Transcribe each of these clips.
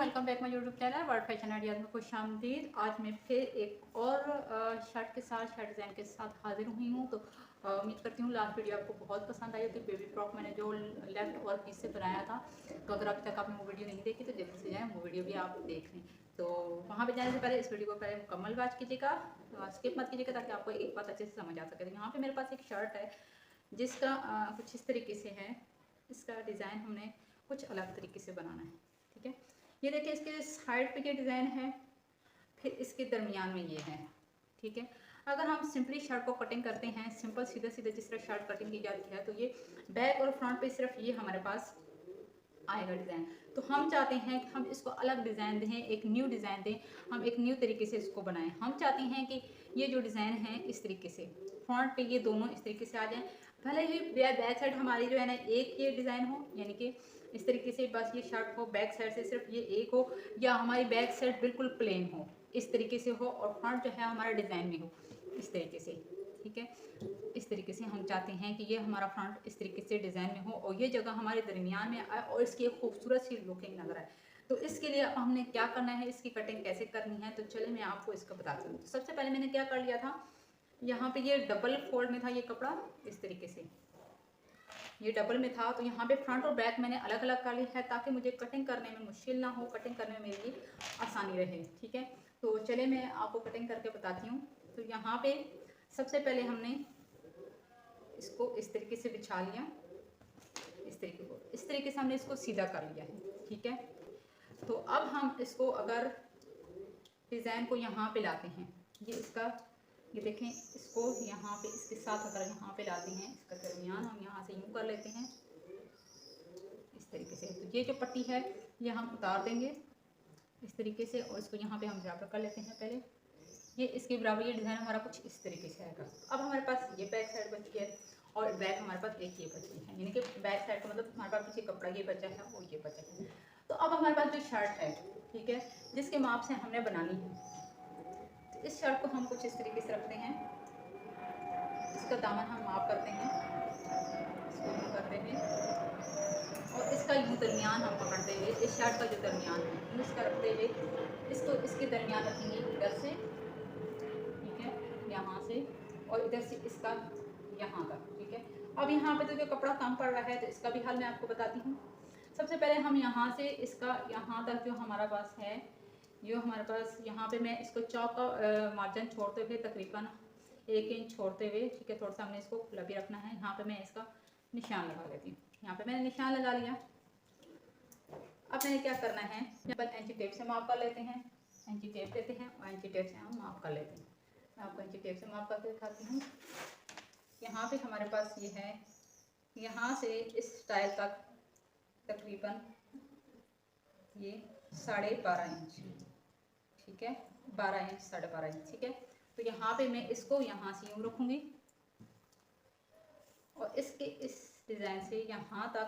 Welcome back my YouTube channel world fashion ideas में खुशामदीद। आज मैं फिर एक और शर्ट के साथ शर्ट डिज़ाइन के साथ हाजिर हुई हूँ। तो उम्मीद करती हूँ लास्ट वीडियो आपको बहुत पसंद आई होगी। बेबी फ्रॉक मैंने जो लेफ्ट और पीस से बनाया था, तो अगर अभी तक आपने वो वीडियो नहीं देखी तो जल्दी से जाएँ वो वीडियो भी आप देख लें। तो वहाँ पर जाने से पहले इस वीडियो को पहले मुकम्मल वॉच कीजिएगा, स्किप मत कीजिएगा ताकि आपको एक बात अच्छे से समझ आ सके। तो यहाँ पर मेरे पास एक शर्ट है जिसका कुछ इस तरीके से है। इसका डिज़ाइन हमने कुछ अलग तरीके से बनाना है, ठीक है। ये देखिए इसके साइड पे ये डिज़ाइन है, फिर इसके दरमियान में ये है, ठीक है। अगर हम सिंपली शर्ट को कटिंग करते हैं, सिंपल सीधे सीधे जिस तरह शर्ट कटिंग की जाती है, तो ये बैक और फ्रंट पे सिर्फ ये हमारे पास आएगा डिज़ाइन। तो हम चाहते हैं कि हम इसको अलग डिज़ाइन दें, एक न्यू डिज़ाइन दें, हम एक न्यू तरीके से इसको बनाएं। हम चाहते हैं कि ये जो डिज़ाइन है इस तरीके से फ्रंट पे ये दोनों इस तरीके से आ जाएं। भले ही बैक साइड हमारी जो है ना एक ये डिज़ाइन हो, यानी कि इस तरीके से बस ये शर्ट हो, बैक साइड से सिर्फ ये एक हो, या हमारी बैक साइड बिल्कुल प्लेन हो इस तरीके से हो, और फ्रंट जो है हमारा डिज़ाइन में हो इस तरीके से, ठीक है। इस तरीके से हम चाहते हैं कि ये हमारा फ्रंट इस तरीके से डिज़ाइन में हो और ये जगह हमारे दरमियान में आए और इसकी एक खूबसूरत सी लुकिंग नजर आए। तो इसके लिए हमने क्या करना है, इसकी कटिंग कैसे करनी है, तो चलिए मैं आपको इसका बताती हूँ। तो सबसे पहले मैंने क्या कर लिया था, यहाँ पे ये डबल फोल्ड में था ये कपड़ा, इस तरीके से ये डबल में था। तो यहाँ पे फ्रंट और बैक मैंने अलग अलग कर लिया है ताकि मुझे कटिंग करने में मुश्किल ना हो, कटिंग करने में मेरी आसानी रहे, ठीक है। तो चलिए मैं आपको कटिंग करके बताती हूँ। तो यहाँ पे सबसे पहले हमने इसको इस तरीके से बिछा लिया, इस तरीके से हमने इसको सीधा कर लिया है, ठीक है। तो अब हम इसको अगर डिज़ाइन को यहाँ पे लाते हैं, ये इसका ये देखें, इसको यहाँ पे इसके साथ अगर यहाँ पे लाते हैं, इसका दरमियान हम यहाँ से यूँ कर लेते हैं इस तरीके से। तो ये जो पट्टी है ये हम उतार देंगे इस तरीके से, और इसको यहाँ पे हम बराबर कर लेते हैं। पहले ये इसके बराबर ये डिज़ाइन हमारा कुछ इस तरीके से आएगा। अब हमारे पास ये बैक साइड बची है और बैक हमारे पास एक ये बची है, यानी कि बैक साइड का मतलब हमारे पास पीछे कपड़ा ये बचा है और ये बचा है। तो अब हमारे पास जो शर्ट है, ठीक है, जिसके माप से हमने बनानी है, तो इस शर्ट को हम कुछ इस तरीके से रखते हैं। इसका दामन हम माप करते हैं, इसको यूँ करते हैं, और इसका यूँ दरमियान हम पकड़ते हुए इस शर्ट का जो दरमियान है यूँ इसका रखते हुए इसको इसके दरमियान रखेंगे इधर से, ठीक है, यहाँ से, और इधर से इसका यहाँ तक, ठीक है। अब यहाँ पे तो जो कपड़ा कम पड़ रहा है तो इसका भी हल मैं आपको बताती हूँ। सबसे पहले हम यहाँ से इसका यहाँ तक जो हमारा पास है, जो हमारे पास यहाँ पे मैं इसको चौक का मार्जिन छोड़ते हुए तकरीबन 1 इंच छोड़ते हुए, ठीक है, थोड़ा सा हमने इसको खुला भी रखना है। यहाँ पे मैं इसका निशान लगा लेती हूँ। यहाँ पे मैंने निशान लगा लिया। अब मैंने क्या करना है, एंची टेप से माप कर लेते हैं, एंची टेप लेते हैं और एंची टेप से हम माप कर लेते हैं। मैं आपको एंची टेप से माप करके दिखाती हूँ। यहाँ पे हमारे पास ये है, यहाँ से इस स्टाइल तक तकरीबन ये 12.5 इंच, ठीक है, 12 इंच 12.5 इंच, ठीक है। तो यहाँ पे मैं इसको यहाँ से यूँ रखूँगी और इसके इस डिज़ाइन से यहाँ तक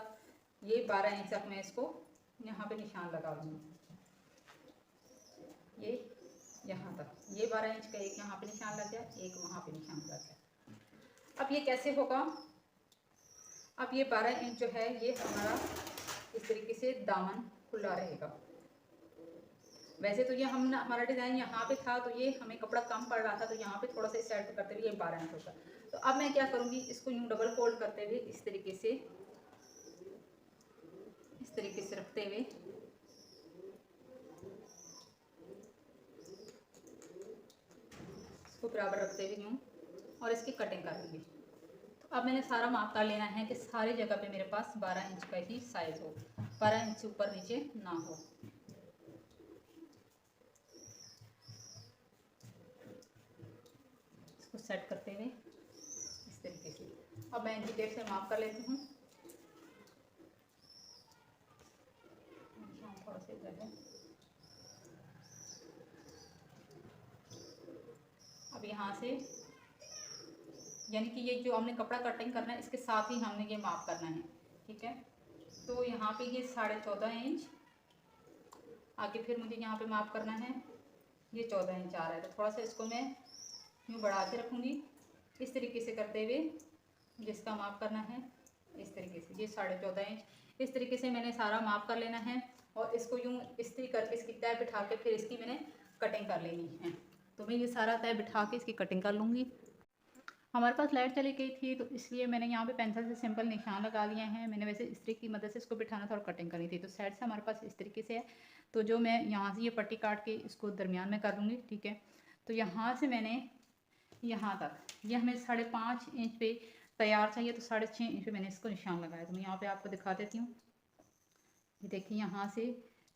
ये 12 इंच तक मैं इसको यहाँ पे निशान लगा लूँगी। ये यहाँ तक ये 12 इंच का एक यहाँ पे निशान लग गया, एक वहाँ पे निशान लग गया। अब ये कैसे होगा, अब ये 12 इंच जो है ये हमारा इस तरीके से दामन खुला रहेगा। वैसे तो ये हम हमारा डिज़ाइन यहाँ पे था तो ये हमें कपड़ा कम पड़ रहा था, तो यहाँ पे थोड़ा सा सेट करते हुए ये 12 इंच होगा। तो अब मैं क्या करूँगी, इसको यूँ डबल फोल्ड करते हुए इस तरीके से रखते हुए इसको बराबर रखते हुए यूँ, और इसकी कटिंग कर लूँगी। तो अब मैंने सारा माप कर लेना है कि सारी जगह पे मेरे पास 12 इंच का ही साइज़ हो, 12 इंच से ऊपर नीचे ना हो। इसको सेट करते हुए इस तरीके से अब मैं एंची टेप से माप कर लेती हूँ। थोड़ा सा इधर है। अब यहाँ से यानी कि ये जो हमने कपड़ा कटिंग करना है इसके साथ ही हमने ये माप करना है, ठीक है। तो यहाँ पे ये 14.5 इंच आगे, फिर मुझे यहाँ पे माप करना है, ये 14 इंच आ रहा है। तो थोड़ा सा इसको मैं यूँ बढ़ा के रखूँगी इस तरीके से करते हुए, जिसका माप करना है इस तरीके से, ये 14.5 इंच इस तरीके से मैंने सारा माप कर लेना है। और इसको यूँ इस्त्री करके इसकी तय बिठा के फिर इसकी मैंने कटिंग कर लेनी है। तो मैं ये सारा तय बिठा के इसकी कटिंग कर लूँगी। हमारे पास लाइट चली गई थी तो इसलिए मैंने यहाँ पे पेंसिल से सिंपल निशान लगा लिए हैं। मैंने वैसे इस्त्री की मदद से इसको बिठाना था और कटिंग करनी थी। तो साइड से हमारे पास इस तरीके से है। तो जो मैं यहाँ से ये पट्टी काट के इसको दरमियान में कर लूँगी, ठीक है। तो यहाँ से मैंने यहाँ तक ये हमें 5.5 इंच पे तैयार चाहिए, तो 6.5 इंच पे मैंने इसको निशान लगाया। तो मैं यहाँ पे आपको दिखा देती हूँ। ये देखिए यहाँ से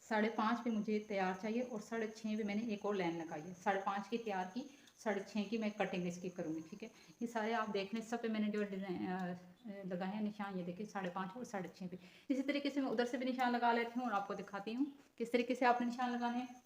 5.5 पे मुझे तैयार चाहिए और 6.5 पे मैंने एक और लाइन लगाई है। 5.5 की तैयार की, 6.5 की मैं कटिंग इसकी करूँगी, ठीक है। ये सारे आप देख लें, सब पे मैंने जो डिज़ाइन लगाए हैं निशान, ये देखिए 5.5 और 6.5 पे। इसी तरीके से मैं उधर से भी निशान लगा लेती हूँ और आपको दिखाती हूँ किस तरीके से आपने निशान लगाने हैं।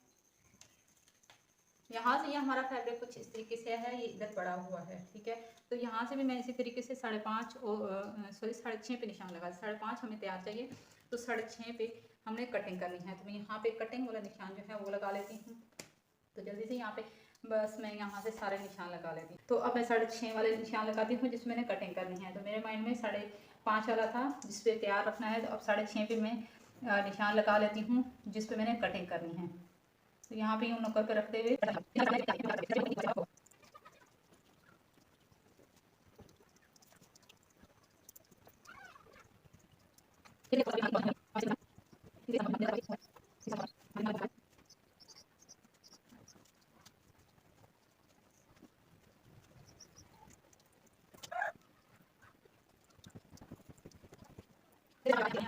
यहाँ से ये हमारा फैब्रिक कुछ इस तरीके से है, ये इधर पड़ा हुआ है, ठीक है। तो यहाँ से भी मैं इसी तरीके से 5.5 और 6.5 पे निशान लगा। 5.5 हमें तैयार चाहिए, तो 6.5 पे हमने कटिंग करनी है। तो मैं यहाँ पे कटिंग वाला निशान जो है वो लगा लेती हूँ। तो जल्दी से यहाँ पे बस मैं यहाँ से सारे निशान लगा लेती हूँ। तो अब मैं 6.5 वाले निशान लगाती हूँ जिसमें मैंने कटिंग करनी है। तो मेरे माइंड में 5.5 वाला था जिस पे तैयार रखना है, तो अब 6.5 पे मैं निशान लगा लेती हूँ जिस पे मैंने कटिंग करनी है। तो यहाँ पे यूँ नुक्कड़ पे रखते हुए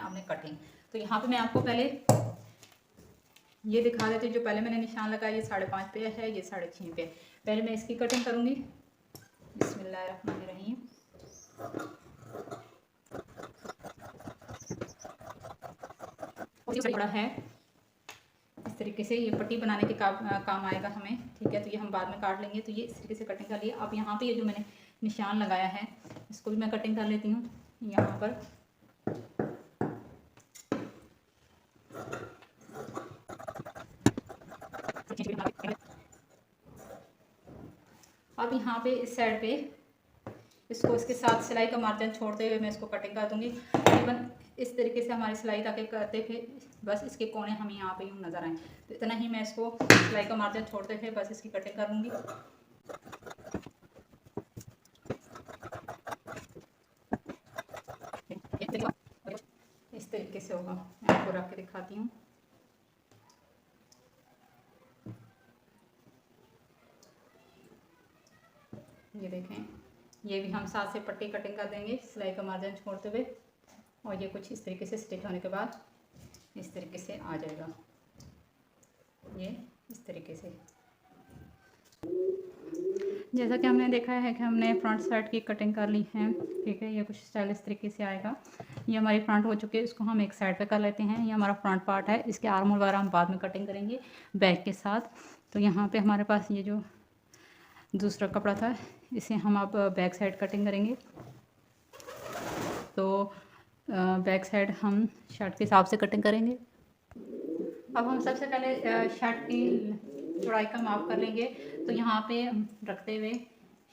हमने कटिंग। तो यहाँ पे मैं आपको पहले ये दिखा देती हूँ। जो पहले मैंने निशान लगाया ये 5.5 पे है, ये 6.5 पे। पहले मैं इसकी कटिंग करूँगी। बिस्मिल्लाहिर्रहमानिर्रहीम। बड़ा है इस तरीके से, ये पट्टी बनाने के काम आएगा हमें, ठीक है। तो ये हम बाद में काट लेंगे। तो ये इस तरीके से कटिंग कर लिया। अब यहाँ पे ये जो मैंने निशान लगाया है इसको भी मैं कटिंग कर लेती हूँ यहाँ पर। अब यहाँ पे इस साइड पे इसको इसके साथ सिलाई का मार्जिन छोड़ते हुए मैं इसको कटिंग कर दूँगी। तकरीबन इस तरीके से हमारी सिलाई ताकि करते हुए बस इसके कोने हमें यहाँ पे यूँ नज़र आए। तो इतना ही मैं इसको सिलाई का मार्जिन छोड़ते हुए बस इसकी कटिंग कर लूँगी। इस तरीके से होगा। मैं आपको रख के दिखाती हूँ। ये देखें, ये भी हम साथ से पट्टी कटिंग कर देंगे सिलाई का मार्जिन छोड़ते हुए। और ये कुछ इस तरीके से स्टिच होने के बाद इस तरीके से आ जाएगा, ये इस तरीके से। जैसा कि हमने देखा है कि हमने फ्रंट साइड की कटिंग कर ली है, ठीक है। ये कुछ स्टाइल इस तरीके से आएगा। ये हमारी फ्रंट हो चुकी है, इसको हम एक साइड पे कर लेते हैं। ये हमारा फ्रंट पार्ट है, इसके आर्म वगैरह हम बाद में कटिंग करेंगे बैक के साथ। तो यहाँ पे हमारे पास ये जो दूसरा कपड़ा था इसे हम अब बैक साइड कटिंग करेंगे। तो बैक साइड हम शर्ट के हिसाब से कटिंग करेंगे। अब हम सबसे पहले शर्ट की चौड़ाई का माप कर लेंगे। तो यहाँ पे रखते हुए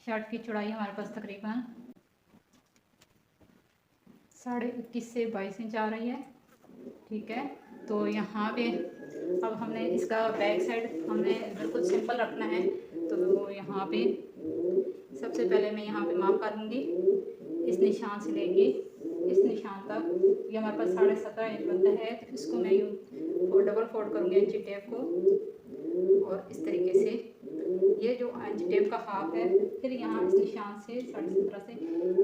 शर्ट की चौड़ाई हमारे पास तकरीबन 21.5 से 22 इंच आ रही है, ठीक है। तो यहाँ पे अब हमने इसका बैक साइड हमने बिल्कुल सिंपल रखना है। तो यहाँ पे सबसे पहले मैं यहाँ पे माप कर लूँगी। इस निशान से लेके इस निशान तक ये हमारे पास 17.5 इंच बनता है। तो इसको मैं यूँ डबल फोल्ड करूँगी इंची टेप को, और इस तरीके से ये जो इंची टेप का हाफ है, फिर यहाँ इस निशान से 17.5 से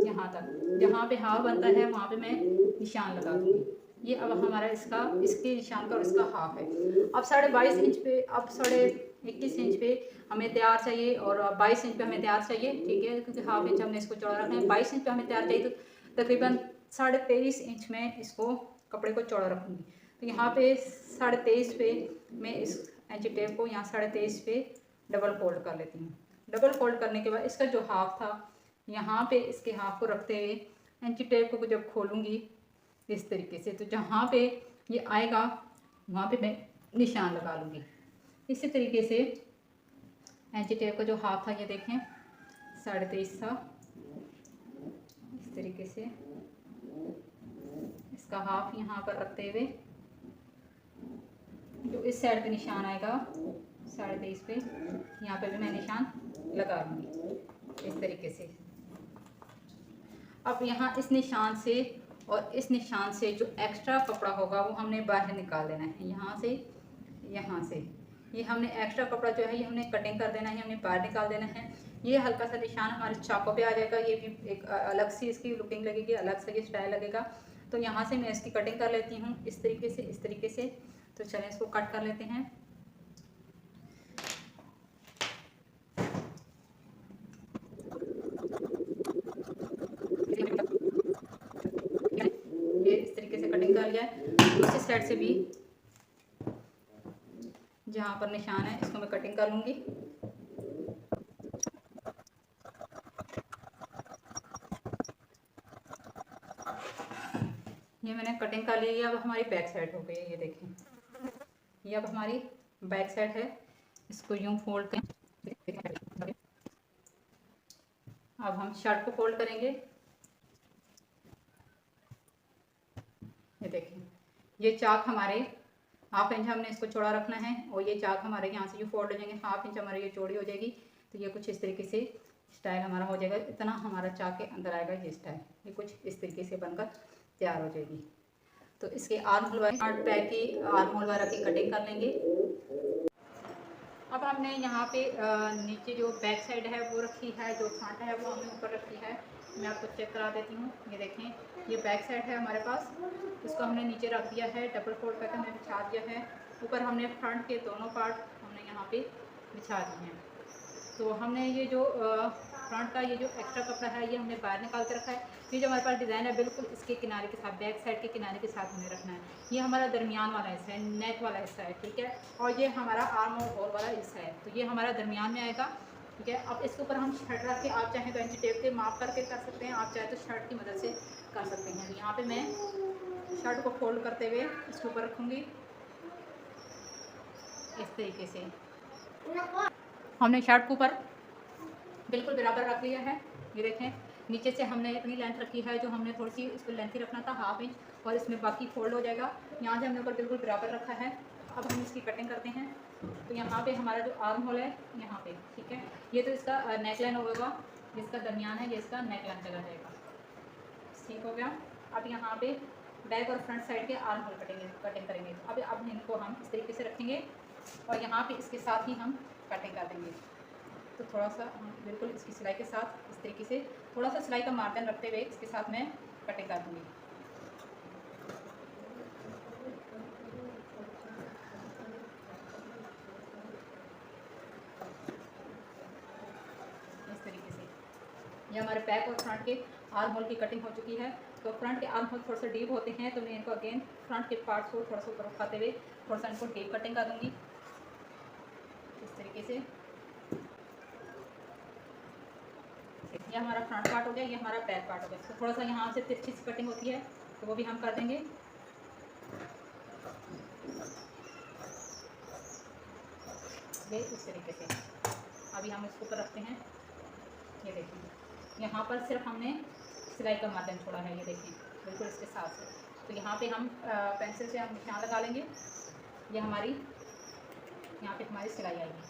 यहाँ तक जहाँ पे हाफ बनता है वहाँ पे मैं निशान लगा दूँगी। ये अब हमारा इसके निशान का और इसका हाफ है। अब 22.5 इंच पे, अब 21.5 इंच पे हमें तैयार चाहिए और 22 इंच पे हमें तैयार चाहिए, ठीक है। क्योंकि हाफ इंच हमने इसको चौड़ा रखना है। 22 इंच पे हमें तैयार चाहिए, तो तकरीबन 23.5 इंच में इसको कपड़े को चौड़ा रखूँगी। तो यहाँ पे 23.5 पे मैं इस इंची टेप को यहाँ 23.5 पे डबल फोल्ड कर लेती हूँ। डबल फोल्ड करने के बाद इसका जो हाफ था यहाँ पे इसके हाफ को रखते हुए इंची टेप को जब खोलूँगी इस तरीके से, तो जहाँ पे ये आएगा वहाँ पे मैं निशान लगा लूँगी। इसी तरीके से इंची टेप का जो हाफ था ये देखें 23.5 था, इस तरीके से इसका हाफ यहाँ पर रखते हुए इस साइड पे निशान आएगा 23.5 पे, यहाँ पे भी मैं निशान लगा लूँगी इस तरीके से। अब यहाँ इस निशान से और इस निशान से जो एक्स्ट्रा कपड़ा होगा वो हमने बाहर निकाल देना है। यहाँ से ये हमने एक्स्ट्रा कपड़ा जो है ये हमने कटिंग कर देना है, हमने बाहर निकाल देना है। ये हल्का सा निशान हमारे चाकों पे आ जाएगा, ये भी एक अलग सी इसकी लुकिंग लगेगी, अलग सा ये स्टाइल लगेगा। तो यहाँ से मैं इसकी कटिंग कर लेती हूँ इस तरीके से। तो चलें इसको कट कर लेते हैं। ये इस तरीके से कटिंग कर लिया है। दूसरी साइड से भी जहाँ पर निशान है इसको मैं कटिंग कर लूँगी। ये मैंने कटिंग कर ली है। अब हमारी बैक साइड हो गई है, ये देखें, ये अब हमारी बैक साइड है। इसको यूं फोल्ड करें। अब हम शर्ट को फोल्ड करेंगे। ये देखें, ये चाक हमारे 1/2 इंच हमने इसको चौड़ा रखना है और ये चाक हमारे यहाँ से जो फोल्ड हो जाएंगे 1/2 इंच हमारी ये चौड़ी हो जाएगी। तो ये कुछ इस तरीके से स्टाइल हमारा हो जाएगा। इतना हमारा चाक के अंदर आएगा ये स्टाइल, ये कुछ इस तरीके से बनकर तैयार हो जाएगी। तो इसके आर्म होल बैक की आर्म होल वगैरह की कटिंग कर लेंगे। अब हमने यहाँ पे नीचे जो बैक साइड है वो रखी है, जो फ्रंट है वो हमने ऊपर रखी है। मैं आपको चेक करा देती हूँ। ये देखें, ये बैक साइड है हमारे पास, इसको हमने नीचे रख दिया है, डबल फोल्ड करके हमने बिछा दिया है। ऊपर हमने फ्रंट के दोनों पार्ट हमने यहाँ पे बिछा दिए हैं। तो हमने ये जो फ्रंट का ये जो एक्स्ट्रा कपड़ा है ये हमने बाहर निकाल के रखा है। ये जो हमारे पास डिज़ाइन है बिल्कुल इसके किनारे के साथ, बैक साइड के किनारे के साथ हमें रखना है। ये हमारा दरमियान वाला हिस्सा है, नेक वाला हिस्सा है, ठीक है। और ये हमारा आर्म और होल वाला हिस्सा है, तो ये हमारा दरमियान में आएगा, ठीक है। अब इसके ऊपर हम शर्ट रख के, आप चाहें तो इंची टेप से माप करके कर सकते हैं, आप चाहे तो शर्ट की मदद से कर सकते हैं। यहाँ पर मैं शर्ट को फोल्ड करते हुए इसके ऊपर रखूँगी इस तरीके से। हमने शर्ट के ऊपर बिल्कुल बराबर रख लिया है। ये देखें, नीचे से हमने इतनी लेंथ रखी है, जो हमने थोड़ी सी इसको लेंथ ही रखना था 1/2 इंच, और इसमें बाकी फोल्ड हो जाएगा। यहाँ से हमने ऊपर बिल्कुल बराबर रखा है। अब हम इसकी कटिंग करते हैं। तो यहाँ पे हमारा जो आर्म होल है यहाँ पे, ठीक है, ये तो इसका नेक लाइन होगा, जिसका दरमियान है ये इसका नेक लाइन चला जाएगा, ठीक हो गया। अब यहाँ पे बैक और फ्रंट साइड के आर्म होल कटिंग करेंगे। अब इनको हम इस तरीके से रखेंगे और यहाँ पे इसके साथ ही हम कटिंग कर देंगे। तो थोड़ा सा बिल्कुल इसकी सिलाई के साथ इस तरीके से थोड़ा सा सिलाई का मार्जिन रखते हुए इसके साथ मैं कटिंग कर दूँगी। इस तरीके से ये हमारे बैक और फ्रंट के आर्म होल की कटिंग हो चुकी है। तो फ्रंट के आर्म होल थोड़ा सा डीप होते हैं, तो मैं इनको अगेन फ्रंट के पार्ट्स को थोड़ा सा ऊपर उठाते हुए थोड़ा सा इनको डीप कटिंग कर दूँगी इस तरीके से। ये हमारा फ्रंट पार्ट हो गया, ये हमारा बैक पार्ट हो गया। तो थोड़ा सा यहाँ से तिरछी सी कटिंग होती है, तो वो भी हम कर देंगे। ये इस तरीके से अभी हम इसको ऊपर रखते हैं। ये देखिए, यहाँ पर सिर्फ हमने सिलाई का मार्जिन छोड़ा है, ये देखिए बिल्कुल इसके साथ से। तो यहाँ पे हम पेंसिल से हम निशान लगा लेंगे। ये हमारी यहाँ पे हमारी सिलाई आएगी,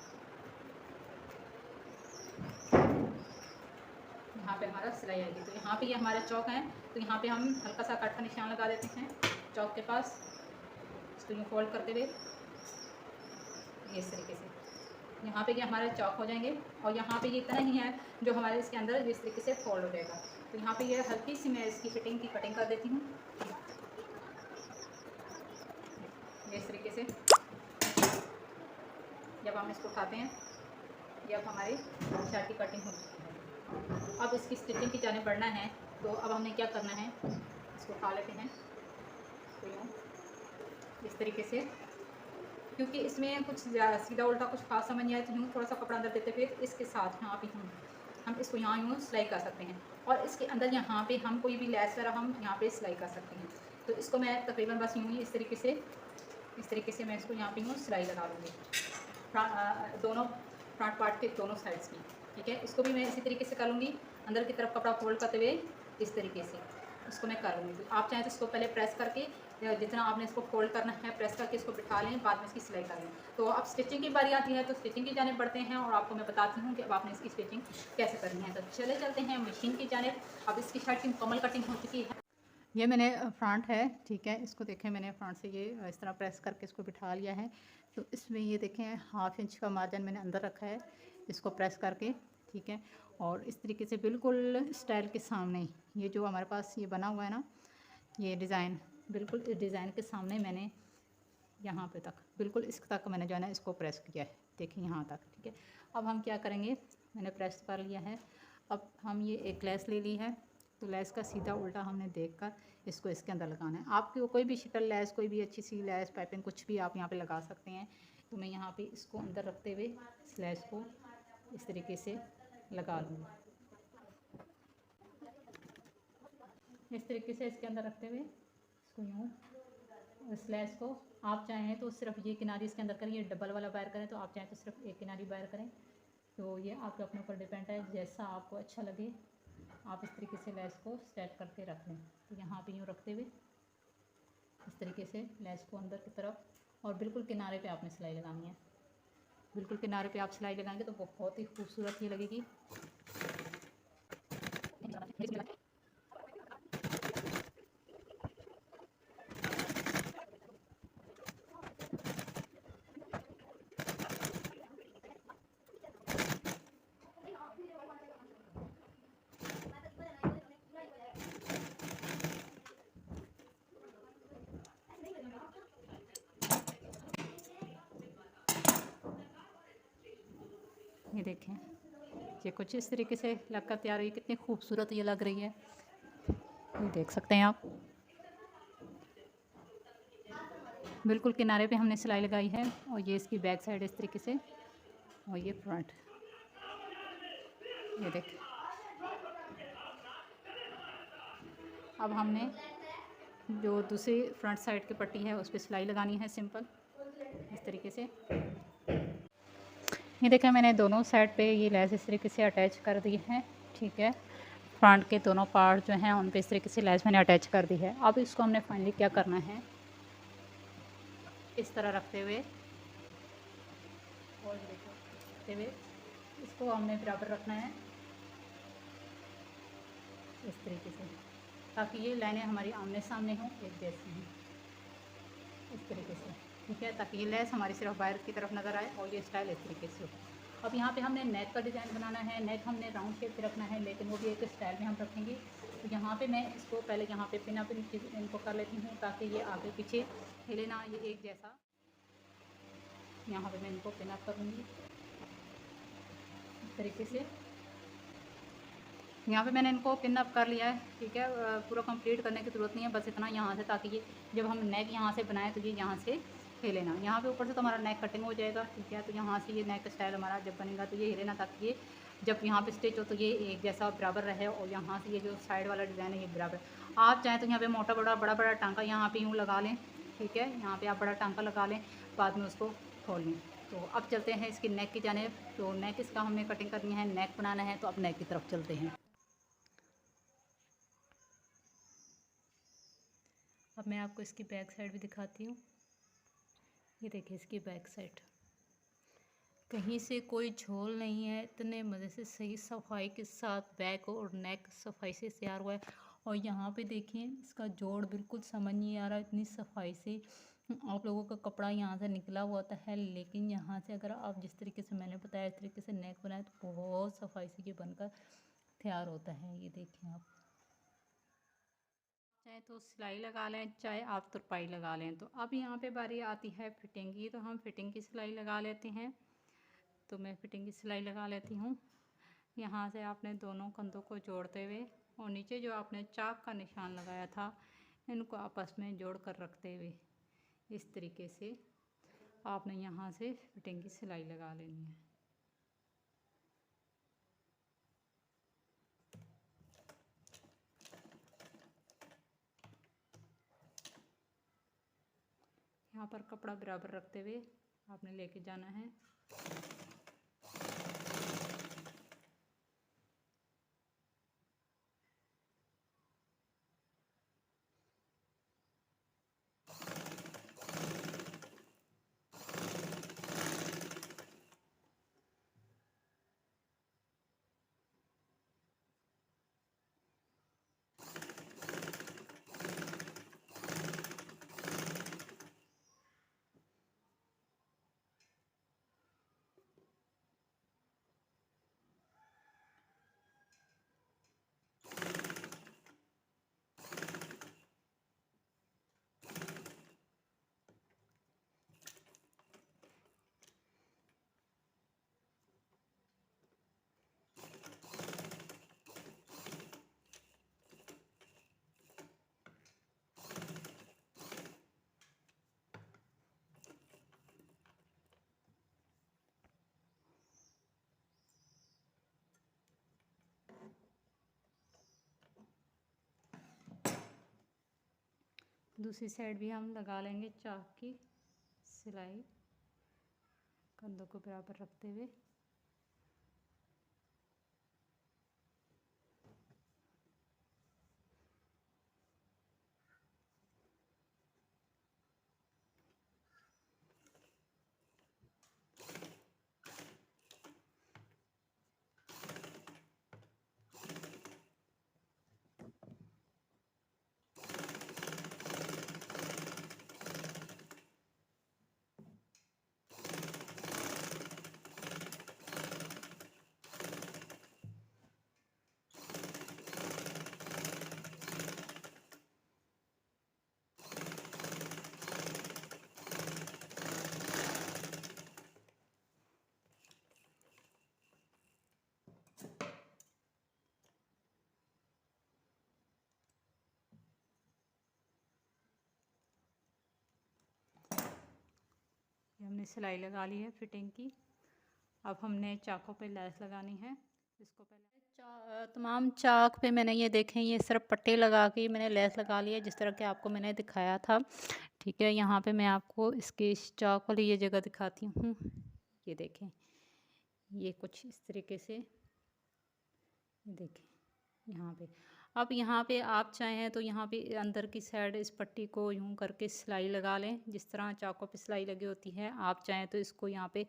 यहाँ पे हमारा सिलाई आएगी। तो यहाँ पे ये हमारा चौक है, तो यहाँ पे हम हल्का सा कट का निशान लगा देते हैं चौक के पास, इसको यूँ फोल्ड करते हुए ये इस तरीके से। यहाँ पे ये हमारे चौक हो जाएंगे और यहाँ पे ये इतना ही है जो हमारे इसके अंदर इस तरीके से फोल्ड हो जाएगा। तो यहाँ पे ये हल्की सी मैं इसकी फिटिंग की कटिंग कर देती हूँ ये इस तरीके से। जब हम इसको उठाते हैं, ये अब हमारी शर्ट की कटिंग हो चुकी है। अब इसकी स्टिचिंग की जाने बढ़ना है, तो अब हमें क्या करना है, इसको उठा लेते हैं तो यूँ इस तरीके से। क्योंकि इसमें कुछ सीधा उल्टा कुछ खास समझ नहीं आया, तो यूँ थोड़ा सा कपड़ा अंदर देते हुए इसके साथ यहाँ पे हम इसको यहाँ यूँ सिलाई कर सकते हैं, और इसके अंदर यहाँ पे हम कोई भी लैस वगैरह हम यहाँ पे सिलाई कर सकते हैं। तो इसको मैं तकरीबन बस यूँ ही इस तरीके से मैं इसको यहाँ पे यूँ सिलाई लगा लूँगी दोनों फ्रंट पार्ट के दोनों साइड्स की, ठीक है। इसको भी मैं इसी तरीके से कर लूँगी, अंदर की तरफ कपड़ा फोल्ड करते हुए इस तरीके से। उसको मैं कर लूँगी। आप चाहें तो इसको पहले प्रेस करके जितना आपने इसको फोल्ड करना है प्रेस करके इसको बिठा लें, बाद में इसकी सिलाई कर लें। तो अब स्टिचिंग की बारी आती है, तो स्टिचिंग की जानिब बढ़ते हैं और आपको मैं बताती हूँ कि अब आपने इसकी स्टिचिंग कैसे करनी है। तो चले चलते हैं मशीन की जानिब। अब इसकी शर्ट की मुकम्मल कटिंग हो चुकी है। ये मैंने फ्रंट है, ठीक है, इसको देखें मैंने फ्रंट से ये इस तरह प्रेस करके इसको बिठा लिया है। तो इसमें ये देखें 1/2 इंच का मार्जिन मैंने अंदर रखा है, इसको प्रेस करके, ठीक है। और इस तरीके से बिल्कुल स्टाइल के सामने ये जो हमारे पास ये बना हुआ है ना, ये डिज़ाइन, बिल्कुल इस डिज़ाइन के सामने मैंने यहाँ पे तक, बिल्कुल इस तक मैंने जो है ना इसको प्रेस किया है, देखिए यहाँ तक, ठीक है। अब हम क्या करेंगे, मैंने प्रेस कर लिया है। अब हम ये एक लेस ले ली है, तो लेस का सीधा उल्टा हमने देखकर इसको इसके अंदर लगाना है। आपकी कोई भी शटल लेस, कोई भी अच्छी सी लेस, पाइपिंग, कुछ भी आप यहाँ पे लगा सकते हैं। तो मैं यहाँ पे इसको अंदर रखते हुए इस लेस को इस तरीके से लगा लूँगी, इस तरीके से इसके अंदर रखते हुए इसको यूँ, इस लेस को आप चाहें तो सिर्फ ये किनारी इसके अंदर करें, ये डबल वाला वायर करें, तो आप चाहें तो सिर्फ एक किनारी वायर करें। तो ये आपके अपने ऊपर डिपेंड है, जैसा आपको अच्छा लगे आप इस तरीके से लेस को सेट करके रख लें। तो यहाँ पे यूँ रखते हुए इस तरीके से लेस को अंदर की तरफ, और बिल्कुल किनारे पे आपने सिलाई लगानी है। बिल्कुल किनारे पे आप सिलाई लगाएंगे तो बहुत ही खूबसूरत ये लगेगी। ये देखें, ये कुछ इस तरीके से लग कर तैयार हुई, कितनी खूबसूरत ये लग रही है, ये देख सकते हैं आप। बिल्कुल किनारे पे हमने सिलाई लगाई है, और ये इसकी बैक साइड इस तरीके से, और ये फ्रंट, ये देखें। अब हमने जो दूसरी फ्रंट साइड की पट्टी है उस पर सिलाई लगानी है सिंपल इस तरीके से। ये देखें, मैंने दोनों साइड पे ये लेस इस तरीके से अटैच कर दी है, ठीक है। फ्रंट के दोनों पार्ट जो हैं उन पे इस तरीके से लेस मैंने अटैच कर दी है। अब इसको हमने फाइनली क्या करना है, इस तरह रखते हुए और रखते हुए इसको हमने बराबर रखना है इस तरीके से, ताकि ये लाइनें हमारी आमने सामने हों, एक जैसी हैं इस तरीके से, ठीक है, ताकि ये लेस हमारी सिर्फ बाहर की तरफ नज़र आए और ये स्टाइल इस तरीके से हो। अब यहाँ पे हमने नेक का डिज़ाइन बनाना है, नेक हमने राउंड शेप पे रखना है, लेकिन वो भी एक स्टाइल में हम रखेंगे। तो यहाँ पे मैं इसको पहले यहाँ पे पिन अप इनको कर लेती हूँ, ताकि ये आगे पीछे हिले ना, ये एक जैसा। यहाँ पे मैं इनको पिन अप करूँगी इस तरीके से। यहाँ पे मैंने इनको पिन अप कर लिया है, ठीक है। पूरा कंप्लीट करने की ज़रूरत नहीं है, बस इतना यहाँ से, ताकि ये जब हम नेक यहाँ से बनाएं तो ये यहाँ से हिले ना। यहाँ पे ऊपर से तो हमारा नेक कटिंग हो जाएगा, ठीक है। तो यहाँ से ये नेक स्टाइल हमारा जब बनेगा तो ये हिले ना, ताकि ये जब यहाँ पे स्टिच हो तो ये एक जैसा बराबर रहे, और यहाँ से ये जो साइड वाला डिज़ाइन है ये बराबर। आप चाहें तो यहाँ पर मोटा बड़ा बड़ा टाँका यहाँ पर यूँ लगा लें, ठीक है। यहाँ पर आप बड़ा टाँका लगा लें, बाद में उसको खोल लें। तो अब चलते हैं इसकी नेक की जानिब। तो नेक इसका हमें कटिंग करनी है, नेक बनाना है, तो अब नेक की तरफ चलते हैं। अब मैं आपको इसकी बैक साइड भी दिखाती हूँ। ये देखिए इसकी बैक साइड, कहीं से कोई झोल नहीं है, इतने मज़े से सही सफाई के साथ बैक और नेक सफाई से तैयार हुआ है। और यहाँ पे देखिए इसका जोड़ बिल्कुल समझ नहीं आ रहा, इतनी सफाई से। आप लोगों का कपड़ा यहाँ से निकला हुआ होता है, लेकिन यहाँ से अगर आप जिस तरीके से मैंने बताया इस तरीके से नेक बनाए तो बहुत सफाई से ये बनकर तैयार होता है। ये देखिए आप चाहे तो सिलाई लगा लें, चाहे आप तुरपाई लगा लें। तो अब यहाँ पे बारी आती है फिटिंग की, तो हम फिटिंग की सिलाई लगा लेते हैं। तो मैं फिटिंग की सिलाई लगा लेती हूँ। यहाँ से आपने दोनों कंधों को जोड़ते हुए और नीचे जो आपने चाक का निशान लगाया था इनको आपस में जोड़ कर रखते हुए इस तरीके से आपने यहाँ से फिटिंग की सिलाई लगा लेनी है। यहाँ पर कपड़ा बराबर रखते हुए आपने लेके जाना है। दूसरी साइड भी हम लगा लेंगे चाक की सिलाई, कंधों को बराबर रखते हुए। हमने सिलाई लगा ली है फिटिंग की। अब हमने चाकों पे लैस लगानी है। इसको पहले तमाम चाक पे मैंने ये देखें, ये सिर्फ पट्टे लगा के मैंने लैस लगा ली है, जिस तरह के आपको मैंने दिखाया था। ठीक है, यहाँ पे मैं आपको इसके इस चाक वाली ये जगह दिखाती हूँ। ये देखें, ये कुछ इस तरीके से देखें यहाँ पे। अब यहाँ पे आप चाहें तो यहाँ पे अंदर की साइड इस पट्टी को यूं करके सिलाई लगा लें, जिस तरह चाकों पे सिलाई लगी होती है। आप चाहें तो इसको यहाँ पे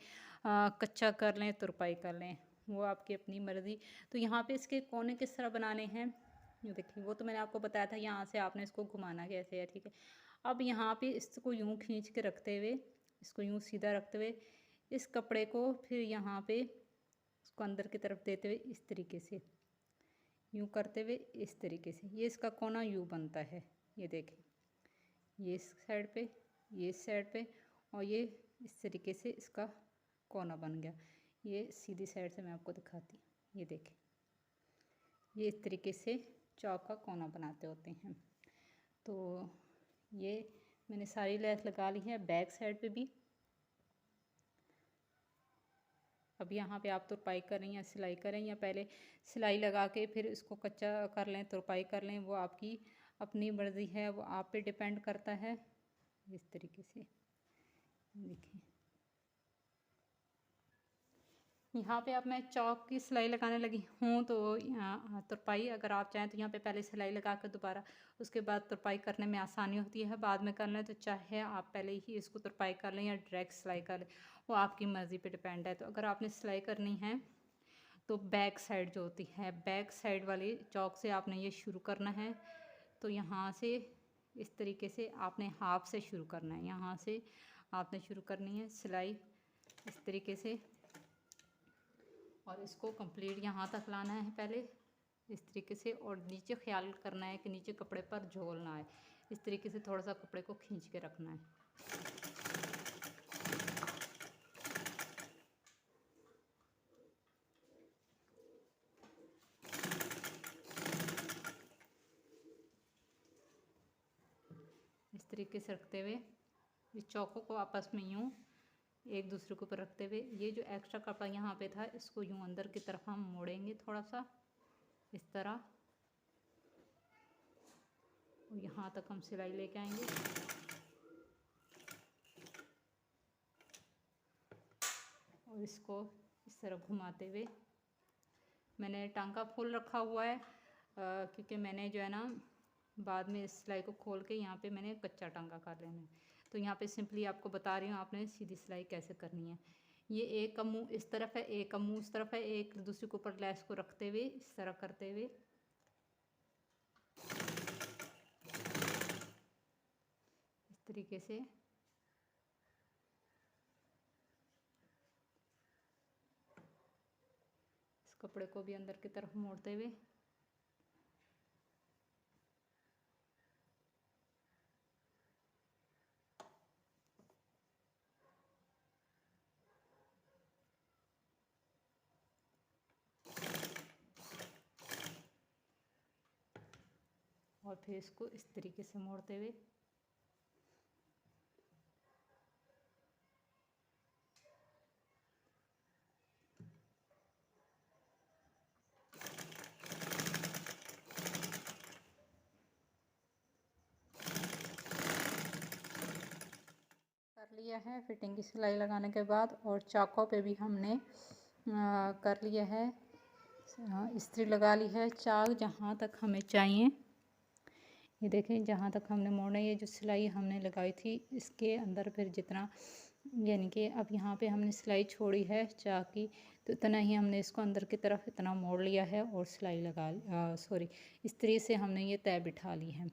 कच्चा कर लें, तुरपाई कर लें, वो आपकी अपनी मर्ज़ी। तो यहाँ पे इसके कोने किस तरह बनाने हैं ये देखिए, वो तो मैंने आपको बताया था। यहाँ से आपने इसको घुमाना कैसे है, ठीक है। अब यहाँ पे इसको यूँ खींच के रखते हुए, इसको यूँ सीधा रखते हुए, इस कपड़े को फिर यहाँ पे इसको अंदर की तरफ देते हुए इस तरीके से यूँ करते हुए इस तरीके से, ये इसका कोना यूँ बनता है। ये देखें, ये इस साइड पे, ये इस साइड पे, और ये इस तरीके से इसका कोना बन गया। ये सीधी साइड से मैं आपको दिखाती हूँ। ये देखें, ये इस तरीके से चौक का कोना बनाते होते हैं। तो ये मैंने सारी लैस लगा ली है बैक साइड पे भी। अब यहाँ पे आप तुरपाई करें या सिलाई करें, या पहले सिलाई लगा के फिर इसको कच्चा कर लें, तुरपाई कर लें, वो आपकी अपनी मर्ज़ी है, वो आप पे डिपेंड करता है। इस तरीके से देखिए, यहाँ पे अब मैं चौक की सिलाई लगाने लगी हूँ। तो यहाँ तुरपाई अगर आप चाहें तो यहाँ पे पहले सिलाई लगा कर दोबारा उसके बाद तुरपाई करने में आसानी होती है। बाद में कर लें तो चाहे आप पहले ही इसको तुरपाई कर लें या डायरेक्ट सिलाई कर लें, वो आपकी मर्ज़ी पे डिपेंड है। तो अगर आपने सिलाई करनी है तो बैक साइड जो होती है, बैक साइड वाली चौक से आपने ये शुरू करना है। तो यहाँ से इस तरीके से आपने हाफ से शुरू करना है, यहाँ से आपने शुरू करनी है सिलाई इस तरीके से, और इसको कंप्लीट यहाँ तक लाना है पहले इस तरीके से। और नीचे ख्याल करना है कि नीचे कपड़े पर झोल ना आए, इस तरीके से थोड़ा सा कपड़े को खींच के रखना है। इस तरीके से रखते हुए इस चौकों को आपस में यूँ एक दूसरे के ऊपर रखते हुए, ये जो एक्स्ट्रा कपड़ा यहाँ पे था इसको यूँ अंदर की तरफ हम मोड़ेंगे थोड़ा सा इस तरह, और यहाँ तक हम सिलाई लेके आएंगे। और इसको इस तरह घुमाते हुए, मैंने टांका फुल रखा हुआ है क्योंकि मैंने जो है ना बाद में इस सिलाई को खोल के यहाँ पे मैंने कच्चा टांका कर लेना है। तो यहाँ पे सिंपली आपको बता रही हूँ आपने सीधी सिलाई कैसे करनी है। ये एक का मुँह इस तरफ है, एक का मुँह इस तरफ है, एक दूसरे के ऊपर लैस को रखते हुए इस तरह करते हुए इस तरीके से इस कपड़े को भी अंदर की तरफ मोड़ते हुए और फिर इसको इस तरीके से मोड़ते हुए लिया है फिटिंग की सिलाई लगाने के बाद, और चाकों पे भी हमने कर लिया है, इस्त्री लगा ली है। चाक जहाँ तक हमें चाहिए, ये देखें जहाँ तक हमने मोड़ना, ये जो सिलाई हमने लगाई थी इसके अंदर फिर जितना, यानी कि अब यहाँ पे हमने सिलाई छोड़ी है चाक की, तो इतना ही हमने इसको अंदर की तरफ इतना मोड़ लिया है और सिलाई लगा सॉरी इस्त्री से हमने ये तय बिठा ली है।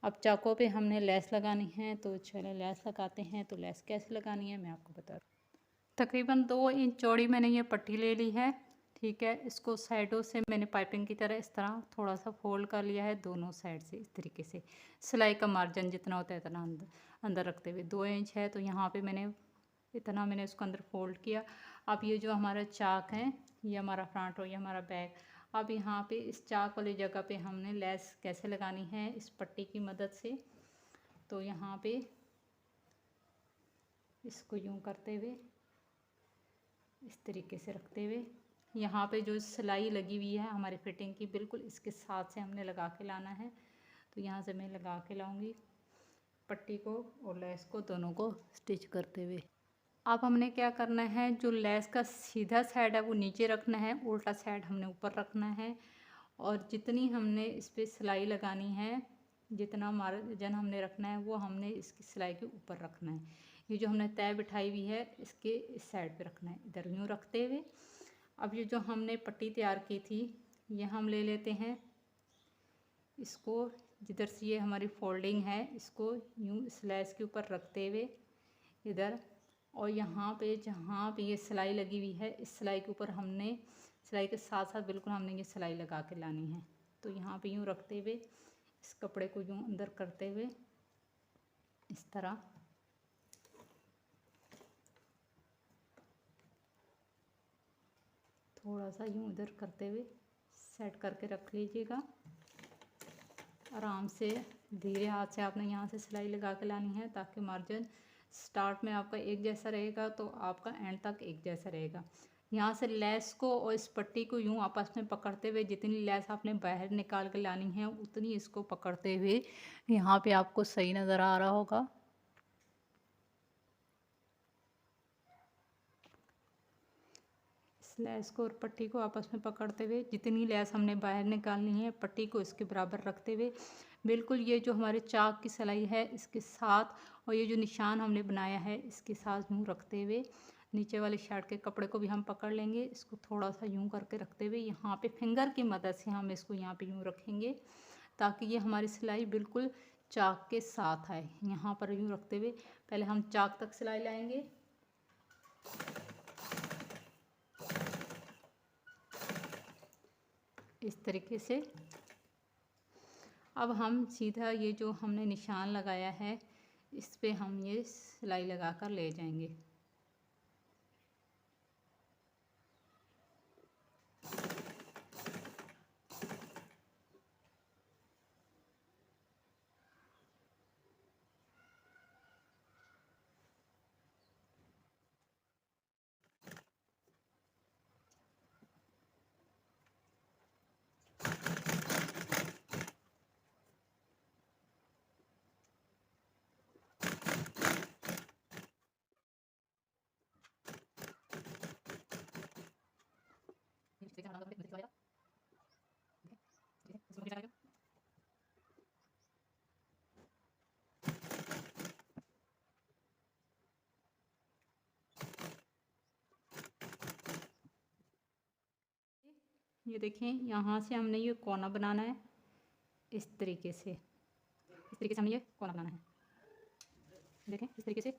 अब चाकों पे हमने लेस लगानी है, तो चलो लेस लगाते हैं। तो लेस कैसे लगानी है मैं आपको बता रही हूँ। तकरीबन 2 इंच चौड़ी मैंने ये पट्टी ले ली है, ठीक है। इसको साइडों से मैंने पाइपिंग की तरह इस तरह थोड़ा सा फोल्ड कर लिया है, दोनों साइड से इस तरीके से। सिलाई का मार्जिन जितना होता है इतना अंदर रखते हुए 2 इंच है, तो यहाँ पे मैंने इतना मैंने उसको अंदर फोल्ड किया। अब ये जो हमारा चाक है, ये हमारा फ्रंट और ये हमारा बैक। अब यहाँ पे इस चाक वाली जगह पे हमने लेस कैसे लगानी है, इस पट्टी की मदद से। तो यहाँ पे इसको यूँ करते हुए इस तरीके से रखते हुए, यहाँ पे जो सिलाई लगी हुई है हमारी फिटिंग की, बिल्कुल इसके साथ से हमने लगा के लाना है। तो यहाँ से मैं लगा के लाऊंगी पट्टी को और लेस को, दोनों को स्टिच करते हुए। अब हमने क्या करना है, जो लेस का सीधा साइड है वो नीचे रखना है, उल्टा साइड हमने ऊपर रखना है। और जितनी हमने इस पर सिलाई लगानी है, जितना मार्जिन हमने रखना है, वो हमने इसकी सिलाई के ऊपर रखना है। ये जो हमने तय बिठाई हुई है इसके इस साइड पे रखना है, इधर यूँ रखते हुए। अब ये जो हमने पट्टी तैयार की थी, ये हम ले लेते हैं इसको, जिधर से ये हमारी फोल्डिंग है इसको यूँ इस लेस के ऊपर रखते हुए इधर, और यहाँ पे जहाँ पे ये सिलाई लगी हुई है इस सिलाई के ऊपर हमने सिलाई के साथ साथ बिल्कुल हमने ये सिलाई लगा के लानी है। तो यहाँ पे यूँ रखते हुए इस कपड़े को यूँ अंदर करते हुए इस तरह थोड़ा सा यूँ इधर करते हुए सेट करके रख लीजिएगा। आराम से धीरे हाथ से आपने यहाँ से सिलाई लगा के लानी है, ताकि मार्जिन स्टार्ट में आपका एक जैसा रहेगा तो आपका एंड तक एक जैसा रहेगा। यहाँ से लेस को और इस पट्टी को यूँ आपस में पकड़ते हुए, जितनी लेस आपने बाहर निकाल के लानी है उतनी इसको पकड़ते हुए, यहाँ पे आपको सही नज़र आ रहा होगा। लेस को और पट्टी को आपस में पकड़ते हुए, जितनी लेस हमने बाहर निकालनी है पट्टी को इसके बराबर रखते हुए, बिल्कुल ये जो हमारे चाक की सिलाई है इसके साथ, और ये जो निशान हमने बनाया है इसके साथ यूँ रखते हुए, नीचे वाले शर्ट के कपड़े को भी हम पकड़ लेंगे। इसको थोड़ा सा यूँ करके रखते हुए यहाँ पे फिंगर की मदद से हम इसको यहाँ पे यूँ रखेंगे, ताकि ये हमारी सिलाई बिल्कुल चाक के साथ आए। यहाँ पर यूँ रखते हुए पहले हम चाक तक सिलाई लाएंगे। इस तरीके से अब हम सीधा ये जो हमने निशान लगाया है इस पे हम ये सिलाई लगा कर ले जाएंगे। ये देखें, यहाँ से हमने ये कोना बनाना है इस तरीके से, इस तरीके से हमने ये कोना बनाना है। देखें इस तरीके से।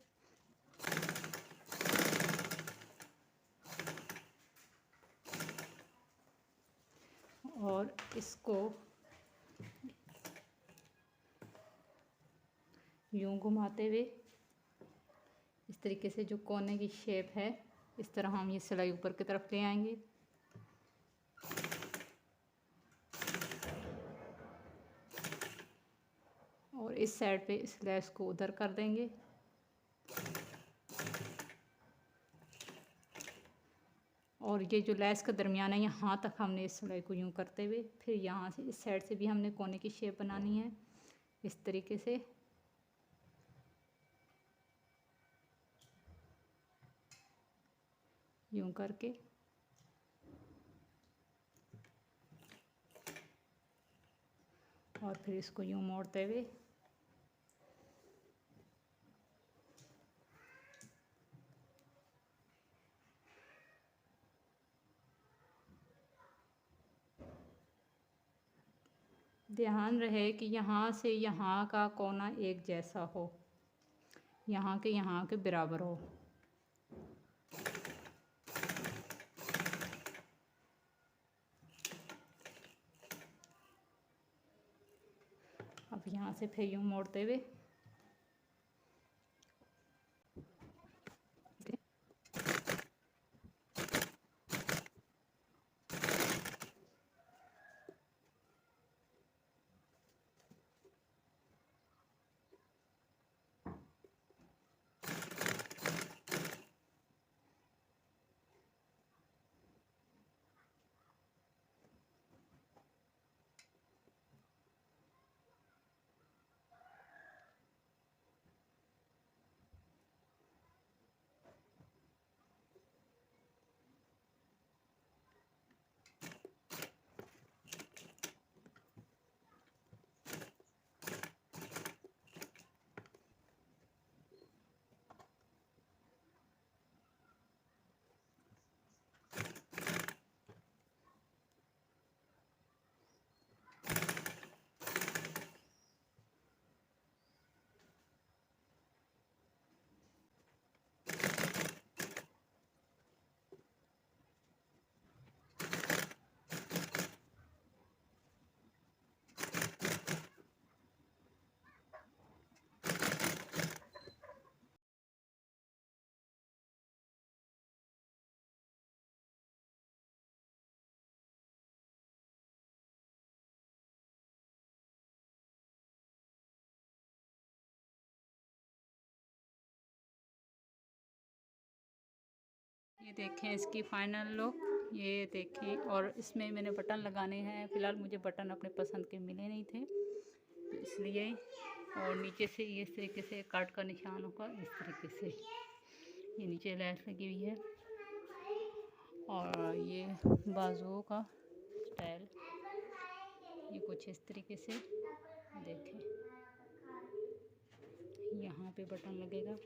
और इसको यूँ घुमाते हुए इस तरीके से जो कोने की शेप है इस तरह हम ये सिलाई ऊपर की तरफ ले आएंगे। और इस साइड पे इस लेस को उधर कर देंगे। और ये जो लेस का दरमियान है यहाँ तक हमने इस सिलाई को यूँ करते हुए, फिर यहाँ से इस साइड से भी हमने कोने की शेप बनानी है इस तरीके से। यूं करके। और फिर इसको यूं मोड़ते हुए ध्यान रहे कि यहाँ से यहाँ का कोना एक जैसा हो, यहाँ के बराबर हो। अब यहाँ से फिर यूं मोड़ते हुए ये देखें इसकी फाइनल लुक, ये देखें। और इसमें मैंने बटन लगाने हैं। फ़िलहाल मुझे बटन अपने पसंद के मिले नहीं थे, तो इसलिए। और नीचे से ये इस तरीके से काट का निशान होगा, इस तरीके से ये नीचे लैस लगी हुई है। और ये बाजुओं का स्टाइल ये कुछ इस तरीके से देखें। यहाँ पे बटन लगेगा।